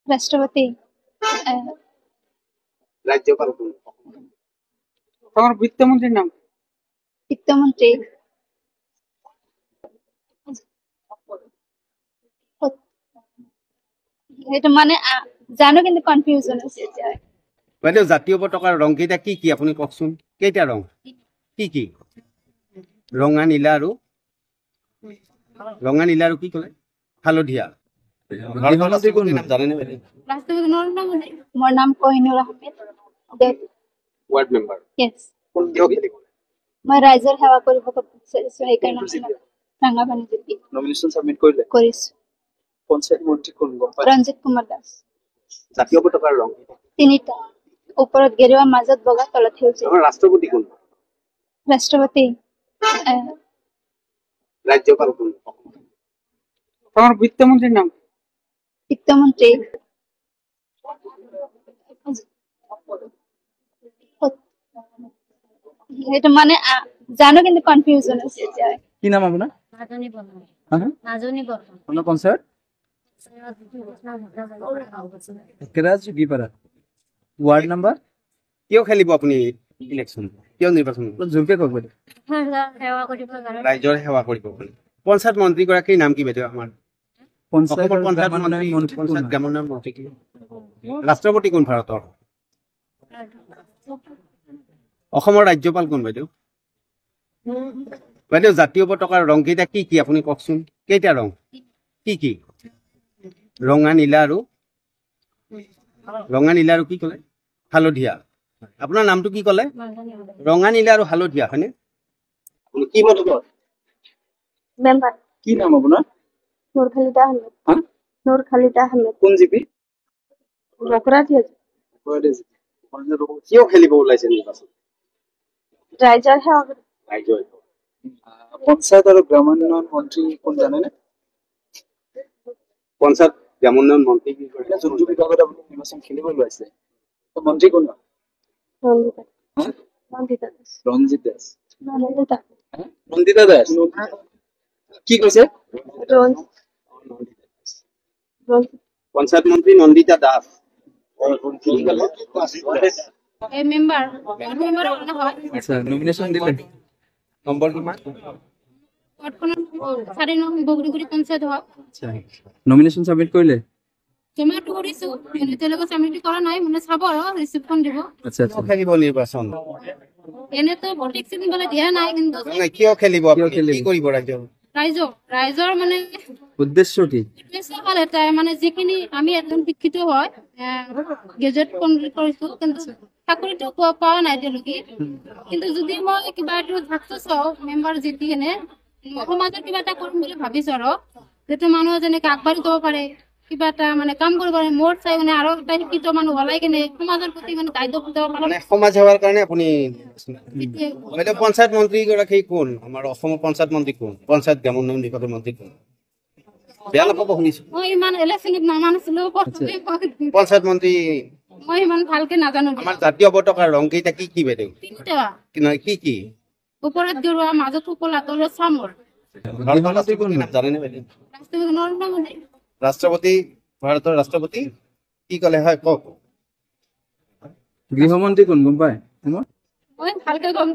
ৰাষ্ট্ৰপতি ৰাজ্যপাল কোন? আমাৰ বিত্তমন্ত্ৰীৰ নাম বিত্তমন্ত্ৰী এটা মানে জানো কিন্তু কনফিউজন আছে বাইদেউ জাতীয় পতাকাৰ ৰং কেইটা কি কি আপুনি কওকচোন কেইটা ৰং কি কি ৰঙা নীলা আৰু কি ক'লে হালধীয়া গৃহমন্ত্ৰী কোন নাম জানেনে বাইদেউ মোৰ নাম Kohinoor Ahmed ward member yes কোন কিয় খেলিব মই ৰাইজৰ সেৱা কৰিব বিচাৰিছো সেইকাৰণে ৰাঙাপানী জিপি নমিনেশন সাবমিট কৰিলে কৰিছো পঞ্চায়ত মন্ত্ৰী কোন গম পায় ৰঞ্জিত কুমাৰ দাস জাতীয় পতাকাৰ ৰং তিনিটা ওপৰত গেৰুৱা মাজত বগা তলত সেউজীয়া আমাৰ ৰাষ্ট্ৰপতি কোন ৰাষ্ট্ৰপতি ৰাজ্যপাল কোন আমার বিত্তমন্ত্রীর নাম বিত্তমন্ত্রী এটা মানে জানো কিন্তু কনফিউজন আছে কি নাম আপনার আপনার পঞ্চায়েত কেরাজ বিপাৰা ওয়াৰ্ড নাম্বাৰ কিয় খেলিব আপুনি ইলেকশ্যন কিয় নিৰ্বাচন জোৰকে কওক বাইদেউ ৰাইজৰ সেৱা কৰিব আপুনি পঞ্চায়ত মন্ত্ৰী গৰাকীৰ নাম কি বাইদেউ আমাৰ পঞ্চায়ত পঞ্চায়ত গ্ৰামোন্নয়ন মন্ত্ৰী কি ৰাষ্ট্ৰপতি কোন ভাৰতৰ অসমৰ ৰাজ্যপাল কোন বাইদেউ বাইদেউ জাতীয় পতাকাৰ ৰং কেইটা কি কি আপুনি কওকচোন কেইটা ৰং কি কি ৰঙা নীলা আৰু কি ক'লে হালধীয়া আপোনাৰ নামটো কি ক'লে ৰঙা নীলা আৰু হালধীয়া হয়নে কি মত মেম্বাৰ কি নাম আপোনাৰ নূৰ খালিদা আহমেদ নূৰ খালিদা আহমেদ কোন জিপি বকৰাটি কিয় খেলিব ওলাইছে নিৰ্বাচন ৰাইজৰ সেৱা ৰাইজৰ পঞ্চায়ত আৰু গ্ৰামোন্নয়ন মন্ত্ৰী কোন জানেনে পঞ্চায়ত গ্ৰামোন্নয়ন মন্ত্ৰী কি কৰে যোনটো বিভাগত আপুনি নিৰ্বাচন খেলিব ওলাইছে মন্ত্ৰী কোন ৰঞ্জিত দাস নন্দিতা দাস কি কৈছে পঞ্চায়ত মন্ত্ৰী নন্দিতা দাস আচ্ছা নমিনেশন দিলে নম্বৰ কিমান নমিনেশন সাবমিট কৰিলে আচ্ছা আচ্ছা খেলিব নিৰ্বাচন কিয় খেলিব কি কৰিব ৰাইজৰ মানে উদ্দেশ্য কি এটাই মানে যিখিনি আমি এজন শিক্ষিত হয় গ্ৰেজুৱেট কমপ্লিট কৰিছো কিন্তু চাকৰিটো পোৱা নাই তেওঁলোকে কিন্তু যদি মই কিবা এইটো ধাকটো চাওঁ মেম্বাৰ জিতি কেনে সমাজত কিবা এটা কৰিম বুলি ভাবিছো আৰু যাতে মানুহ যেনেকে আগবাঢ়ি যাব পাৰে কিবা এটা মানে কাম কৰিব পাৰে মোৰ চাই মানে আৰু এটা শিক্ষিত মানুহ ওলাই কেনে সমাজৰ প্ৰতি মানে দায়িত্ব মানে সমাজ সেৱাৰ কাৰণে আপুনি পঞ্চায়ত মন্ত্ৰী গৰাকী কোন আমাৰ অসমৰ পঞ্চায়ত মন্ত্ৰী কোন পঞ্চায়ত গ্ৰামোন্নয়ন বিভাগৰ মন্ত্ৰী কোন বেয়া নাপাব শুনিছো মই ইমান ইলেকশ্যনত নামানিছিলো পঞ্চায়ত মন্ত্ৰী মই ইমান ভালকে নাজানো আমাৰ জাতীয় পতাকাৰ ৰং কেইটা কি কি বাইদেউ তিনিটা কি কি ওপৰত গেৰুৱা মাজত কলা তলত চামৰ ৰাষ্ট্ৰপতি কোন নাম জানেনে বাইদেউ ৰাষ্ট্ৰপতি ভাৰতৰ ৰাষ্ট্ৰপতি কি ক'লে হয় কওক গৃহমন্ত্ৰী কোন গম পায় মই ভালকে গম